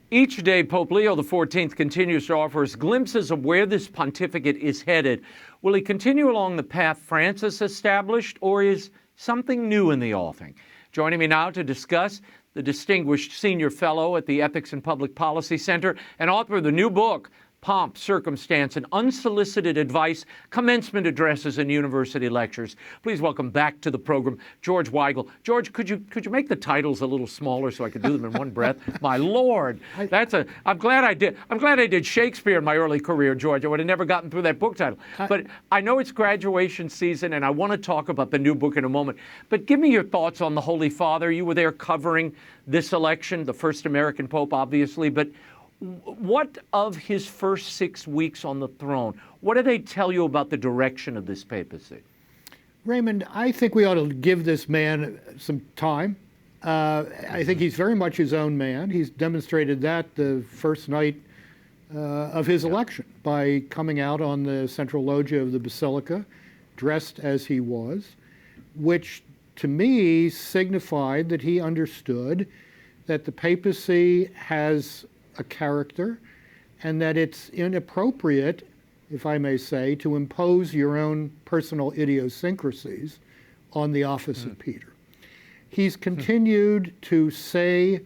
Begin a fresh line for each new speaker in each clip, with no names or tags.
Each day, Pope Leo XIV continues to offer us glimpses of where this pontificate is headed. Will he continue along the path Francis established, or is something new in the offing? Joining me now to discuss, the distinguished senior fellow at the Ethics and Public Policy Center and author of the new book, Pomp, Circumstance, and Unsolicited Advice, Commencement Addresses and University Lectures. Please welcome back to the program, George Weigel. George, could you make the titles a little smaller so I could do them in one breath? My Lord, I'm glad I did Shakespeare in my early career, George. I would have never gotten through that book title. But I know it's graduation season, and I want to talk about the new book in a moment. But give me your thoughts on the Holy Father. You were there covering this election, the first American Pope, obviously, but what of his first 6 weeks on the throne? What do they tell you about the direction of this papacy?
Raymond, I think we ought to give this man some time. I think he's very much his own man. He's demonstrated that the first night of his election by coming out on the central loggia of the Basilica, dressed as he was, which to me signified that he understood that the papacy has a character, and that it's inappropriate, if I may say, to impose your own personal idiosyncrasies on the office of Peter. He's continued to say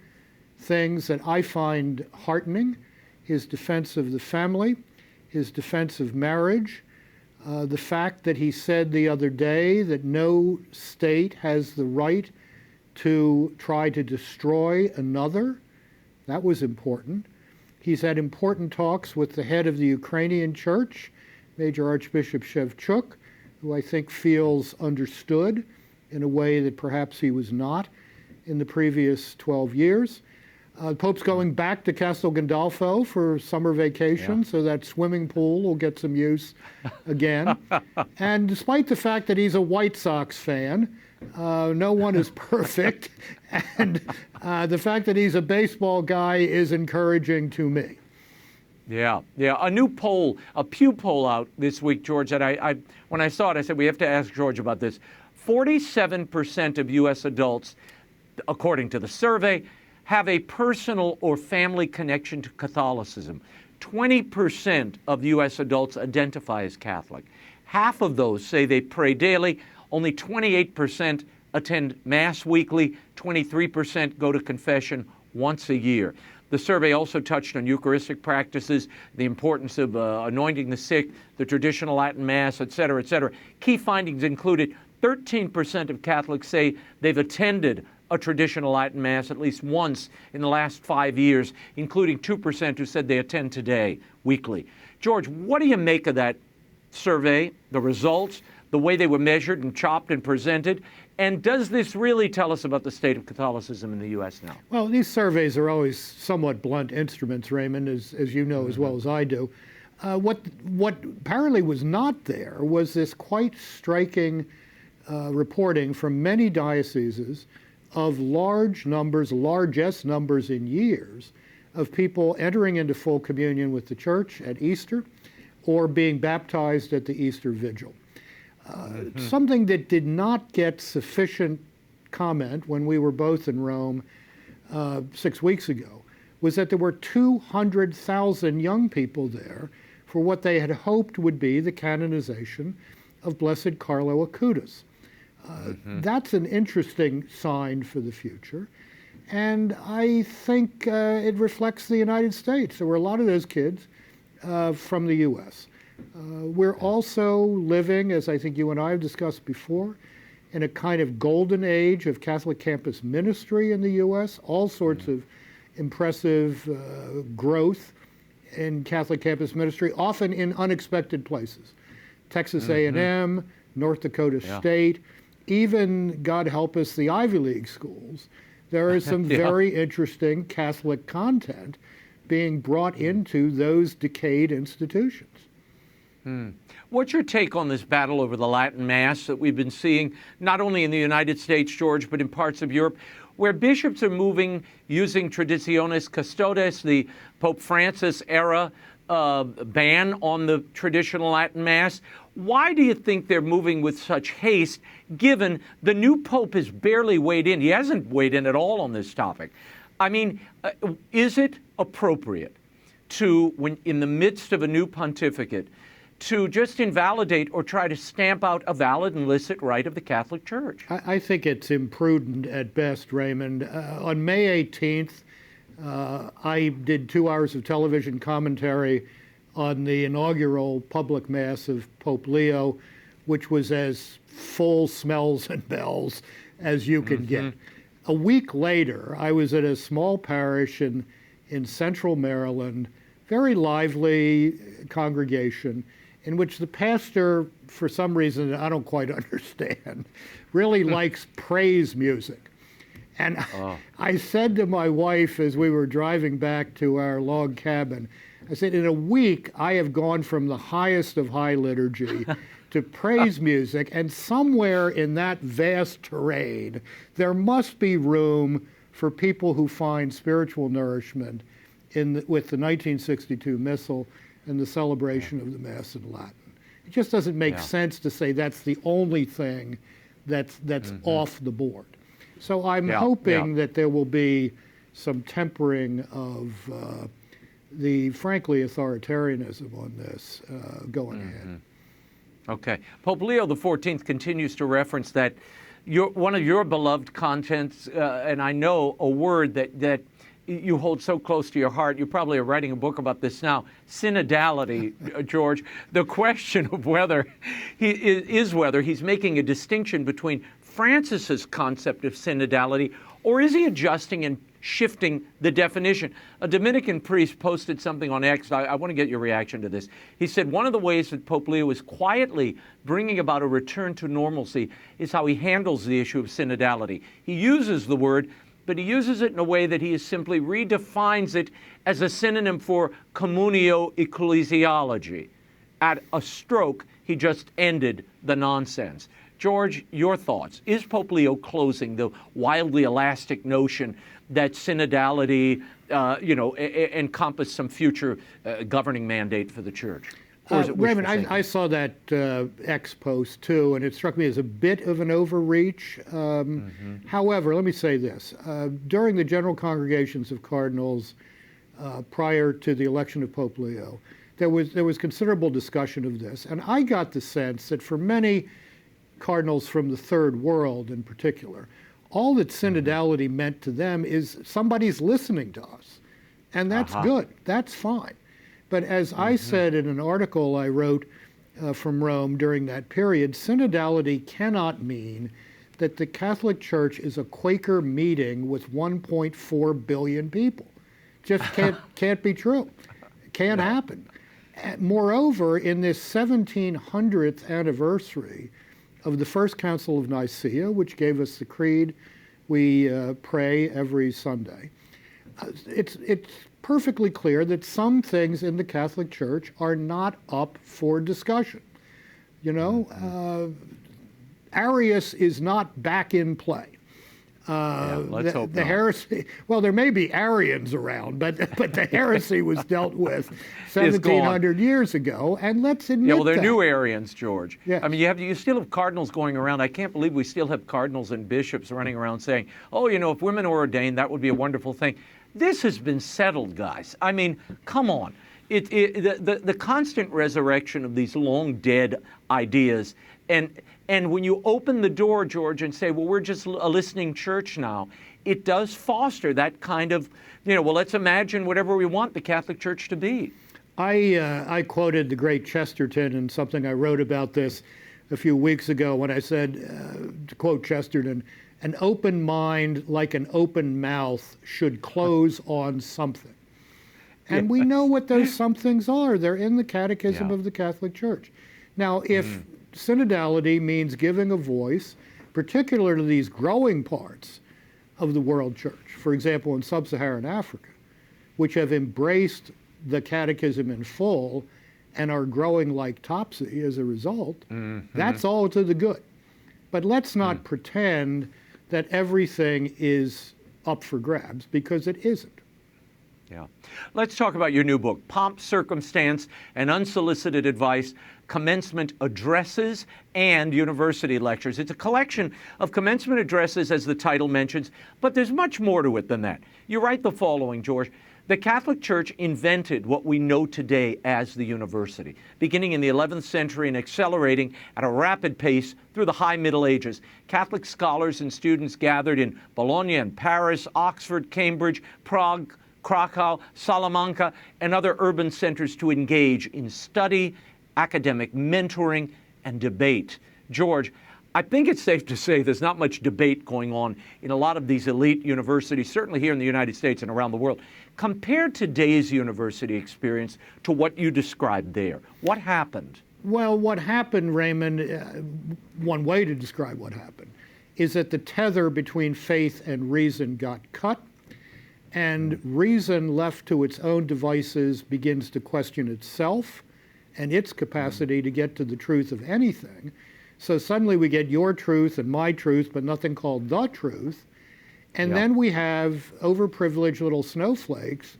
things that I find heartening: his defense of the family, his defense of marriage, the fact that he said the other day that no state has the right to try to destroy another. That was important. He's had important talks with the head of the Ukrainian Church, Major Archbishop Shevchuk, who I think feels understood in a way that perhaps he was not in the previous 12 years. The Pope's going back to Castel Gandolfo for summer vacation, so that swimming pool will get some use again. And despite the fact that he's a White Sox fan, no one is perfect, and the fact that he's a baseball guy is encouraging to me.
Yeah. A new poll, a Pew poll out this week, George, that I when I saw it, I said, we have to ask George about this. 47% of U.S. adults, according to the survey, have a personal or family connection to Catholicism. 20% of U.S. adults identify as Catholic. Half of those say they pray daily. Only 28% attend Mass weekly. 23% go to confession once a year. The survey also touched on Eucharistic practices, the importance of anointing the sick, the traditional Latin Mass, et cetera, et cetera. Key findings included 13% of Catholics say they've attended a traditional Latin Mass at least once in the last 5 years, including 2% who said they attend today, weekly. George, what do you make of that survey, the results, the way they were measured and chopped and presented? And does this really tell us about the state of Catholicism in the U.S. now?
Well, these surveys are always somewhat blunt instruments, Raymond, as you know as well as I do. What apparently was not there was this quite striking reporting from many dioceses of large numbers, largest numbers in years, of people entering into full communion with the Church at Easter or being baptized at the Easter Vigil. Something that did not get sufficient comment when we were both in Rome 6 weeks ago was that there were 200,000 young people there for what they had hoped would be the canonization of Blessed Carlo Acutis. That's an interesting sign for the future, and I think it reflects the United States. There were a lot of those kids from the U.S. We're also living, as I think you and I have discussed before, in a kind of golden age of Catholic campus ministry in the U.S., all sorts of impressive growth in Catholic campus ministry, often in unexpected places. Texas A&M, North Dakota State, even, God help us, the Ivy League schools. There is some very interesting Catholic content being brought into those decayed institutions.
What's your take on this battle over the Latin Mass that we've been seeing, not only in the United States, George, but in parts of Europe, where bishops are moving using Traditionis Custodes, the Pope Francis era ban on the traditional Latin Mass? Why do you think they're moving with such haste, given the new Pope has barely weighed in? He hasn't weighed in at all on this topic. I mean, is it appropriate to, when in the midst of a new pontificate, to just invalidate or try to stamp out a valid and licit right of the Catholic Church?
I think it's imprudent at best, Raymond. On May 18th, I did 2 hours of television commentary on the inaugural public mass of Pope Leo, which was as full smells and bells as you can get. A week later, I was at a small parish in central Maryland, very lively congregation, in which the pastor, for some reason I don't quite understand, really likes praise music. And I said to my wife as we were driving back to our log cabin, I said, in a week, I have gone from the highest of high liturgy to praise music, and somewhere in that vast terrain, there must be room for people who find spiritual nourishment with the 1962 Missal and the celebration of the Mass in Latin. It just doesn't make sense to say that's the only thing that's off the board. So I'm hoping that there will be some tempering of the, frankly, authoritarianism on this going ahead.
Okay. Pope Leo XIV continues to reference that one of your beloved contents, and I know a word that you hold so close to your heart, you probably are writing a book about this now, synodality, George. The question of whether he's making a distinction between Francis's concept of synodality, or is he adjusting and shifting the definition? A Dominican priest posted something on X. I want to get your reaction to this. He said one of the ways that Pope Leo is quietly bringing about a return to normalcy is how he handles the issue of synodality. He uses the word, but he uses it in a way that he simply redefines it as a synonym for communio ecclesiology. At a stroke, he just ended the nonsense. George, your thoughts. Is Pope Leo closing the wildly elastic notion that synodality, encompass some future governing mandate for the Church?
Raymond, I saw that X post too, and it struck me as a bit of an overreach. However, let me say this. During the general congregations of cardinals prior to the election of Pope Leo, there was considerable discussion of this, and I got the sense that for many cardinals from the Third World in particular, all that synodality meant to them is somebody's listening to us, and that's good. That's fine. But as I said in an article I wrote from Rome during that period, synodality cannot mean that the Catholic Church is a Quaker meeting with 1.4 billion people. Just can't be true. Can't happen. Moreover, in this 1700th anniversary of the First Council of Nicaea, which gave us the creed we pray every Sunday, it's perfectly clear that some things in the Catholic Church are not up for discussion. Arius is not back in play.
Let's hope
the
not.
heresy, well, there may be Arians around, but the heresy was dealt with 1,700 years ago, and let's admit that.
Yeah, well, they're new Arians, George.
Yes.
I mean, you still have cardinals going around. I can't believe we still have cardinals and bishops running around saying, oh, if women are ordained, that would be a wonderful thing. This has been settled, guys. I mean, come on. The constant resurrection of these long dead ideas, and when you open the door, George, and say, well, we're just a listening church now, it does foster that kind of, well, let's imagine whatever we want the Catholic Church to be.
I quoted the great Chesterton in something I wrote about this a few weeks ago when I said, to quote Chesterton, an open mind, like an open mouth, should close on something. And we know what those somethings are. They're in the Catechism of the Catholic Church. Now, if synodality means giving a voice, particularly to these growing parts of the world church, for example, in sub-Saharan Africa, which have embraced the Catechism in full and are growing like Topsy as a result, that's all to the good. But let's not pretend that everything is up for grabs, because it isn't.
Yeah. Let's talk about your new book, Pomp, Circumstance, and Unsolicited Advice, Commencement Addresses and University Lectures. It's a collection of commencement addresses, as the title mentions, but there's much more to it than that. You write the following, George. The Catholic Church invented what we know today as the university, beginning in the 11th century and accelerating at a rapid pace through the High Middle Ages. Catholic scholars and students gathered in Bologna and Paris, Oxford, Cambridge, Prague, Krakow, Salamanca, and other urban centers to engage in study, academic mentoring, and debate. George, I think it's safe to say there's not much debate going on in a lot of these elite universities, certainly here in the United States and around the world. Compare today's university experience to what you described there. What happened?
Well, what happened, Raymond, one way to describe what happened, is that the tether between faith and reason got cut, and reason left to its own devices begins to question itself and its capacity to get to the truth of anything. So suddenly we get your truth and my truth, but nothing called the truth. And then we have overprivileged little snowflakes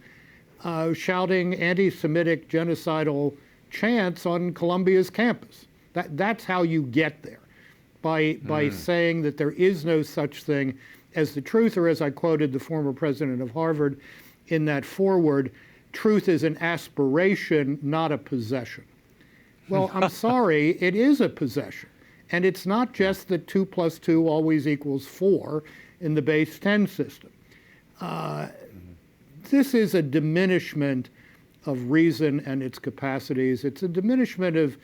shouting anti-Semitic genocidal chants on Columbia's campus. That's how you get there, by saying that there is no such thing as the truth, or as I quoted the former president of Harvard in that foreword, truth is an aspiration, not a possession. Well, I'm sorry, it is a possession. And it's not just that 2 + 2 always equals 4 in the base 10 system. This is a diminishment of reason and its capacities. It's a diminishment of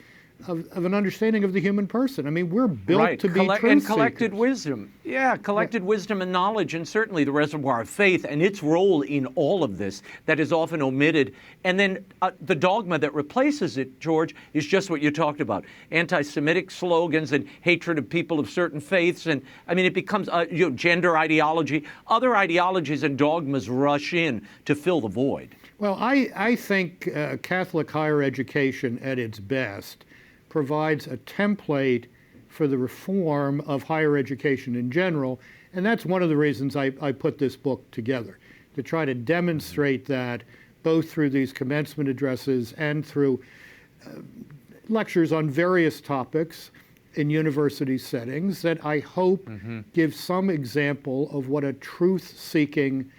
an understanding of the human person. I mean, we're built to be truth
and collected
seekers.
wisdom. Yeah, collected wisdom and knowledge, and certainly the reservoir of faith and its role in all of this that is often omitted. And then the dogma that replaces it, George, is just what you talked about. Anti-Semitic slogans and hatred of people of certain faiths. And I mean, it becomes gender ideology. Other ideologies and dogmas rush in to fill the void.
Well, I think Catholic higher education at its best provides a template for the reform of higher education in general, and that's one of the reasons I put this book together, to try to demonstrate that both through these commencement addresses and through lectures on various topics in university settings that I hope give some example of what a truth-seeking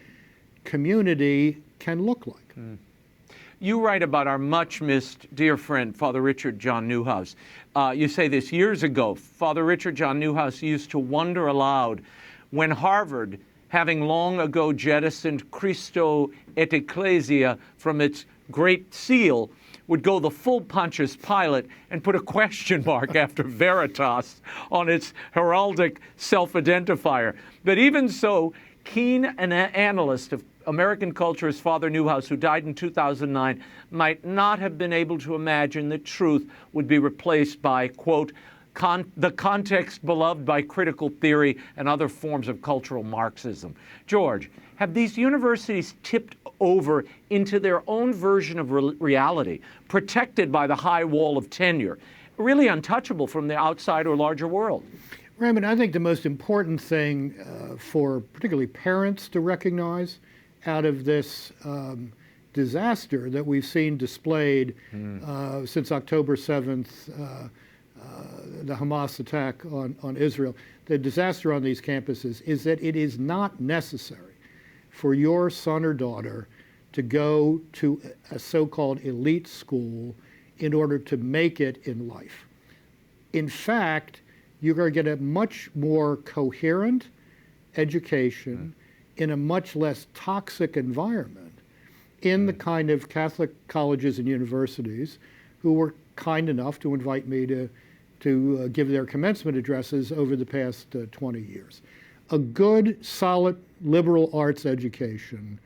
community can look like.
You write about our much-missed dear friend, Father Richard John Newhouse. You say this years ago. Father Richard John Newhouse used to wonder aloud when Harvard, having long ago jettisoned Christo et Ecclesia from its great seal, would go the full Pontius Pilate and put a question mark after Veritas on its heraldic self-identifier. But even so, keen an analyst of American culture as Father Newhouse, who died in 2009, might not have been able to imagine that truth would be replaced by, quote, the context beloved by critical theory and other forms of cultural Marxism. George, have these universities tipped over into their own version of reality, protected by the high wall of tenure, really untouchable from the outside or larger world?
Raymond, I think the most important thing for particularly parents to recognize out of this disaster that we've seen displayed since October 7th, the Hamas attack on Israel, the disaster on these campuses, is that it is not necessary for your son or daughter to go to a so-called elite school in order to make it in life. In fact, you're going to get a much more coherent education in a much less toxic environment in the kind of Catholic colleges and universities who were kind enough to invite me to give their commencement addresses over the past 20 years. A good, solid liberal arts education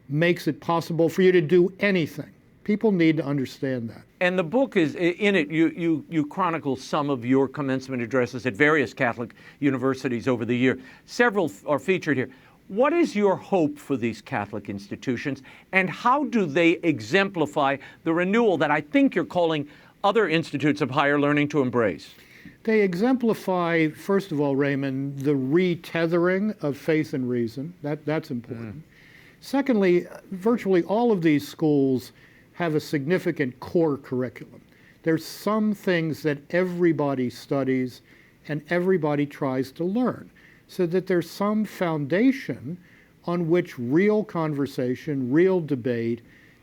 makes it possible for you to do anything. People need to understand that.
And the book is, in it, you chronicle some of your commencement addresses at various Catholic universities over the year. Several are featured here. What is your hope for these Catholic institutions, and how do they exemplify the renewal that I think you're calling other institutes of higher learning to embrace?
They exemplify, first of all, Raymond, the retethering of faith and reason. That's important. Secondly, virtually all of these schools have a significant core curriculum. There's some things that everybody studies and everybody tries to learn, so that there's some foundation on which real conversation, real debate,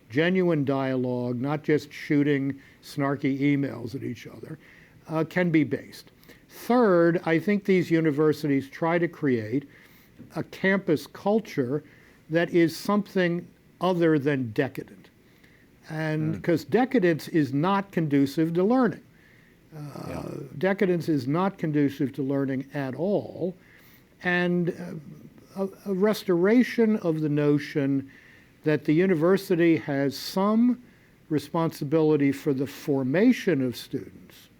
genuine dialogue, not just shooting snarky emails at each other, can be based. Third, I think these universities try to create a campus culture that is something other than decadent. And because decadence is not conducive to learning. Decadence is not conducive to learning at all. And a restoration of the notion that the university has some responsibility for the formation of students,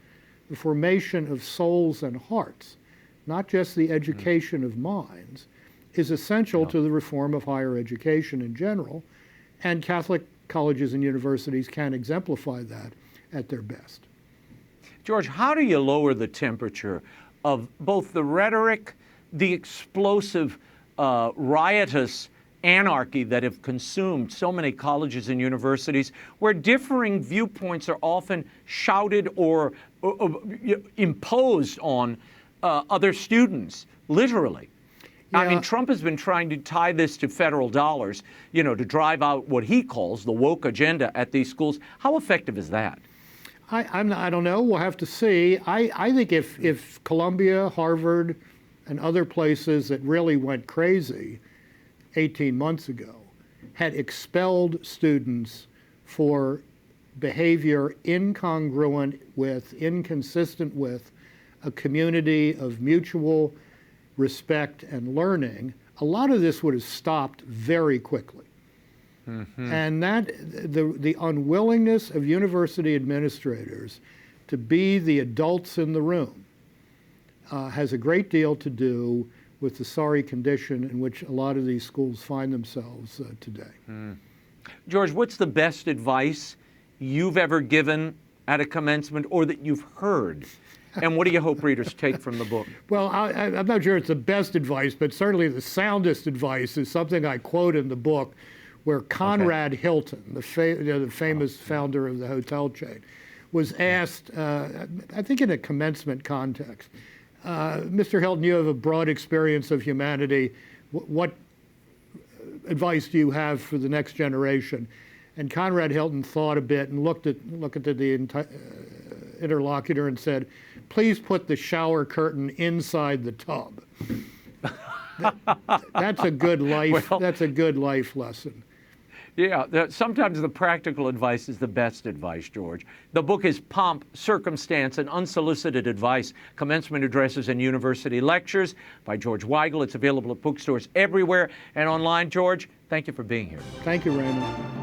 the formation of souls and hearts, not just the education of minds, is essential to the reform of higher education in general, and Catholic colleges and universities can exemplify that at their best.
George, how do you lower the temperature of both the rhetoric, the explosive, riotous anarchy that have consumed so many colleges and universities, where differing viewpoints are often shouted or imposed on other students, literally? I mean, Trump has been trying to tie this to federal dollars, to drive out what he calls the woke agenda at these schools. How effective is that?
I don't know. We'll have to see. I think if Columbia, Harvard, and other places that really went crazy 18 months ago had expelled students for behavior incongruent with, inconsistent with a community of mutual respect and learning, a lot of this would have stopped very quickly. And that the unwillingness of university administrators to be the adults in the room has a great deal to do with the sorry condition in which a lot of these schools find themselves today.
George, what's the best advice you've ever given at a commencement or that you've heard? And what do you hope readers take from the book?
Well, I'm not sure it's the best advice, but certainly the soundest advice is something I quote in the book, where Conrad Hilton, the famous founder of the hotel chain, was asked, I think in a commencement context, Mr. Hilton, you have a broad experience of humanity. What advice do you have for the next generation? And Conrad Hilton thought a bit and looked at the interlocutor and said, please put the shower curtain inside the tub. That's a good life. That's a good life lesson.
Yeah, sometimes the practical advice is the best advice, George. The book is Pomp, Circumstance, and Unsolicited Advice, Commencement Addresses and University Lectures by George Weigel. It's available at bookstores everywhere and online. George, thank you for being here.
Thank you, Raymond.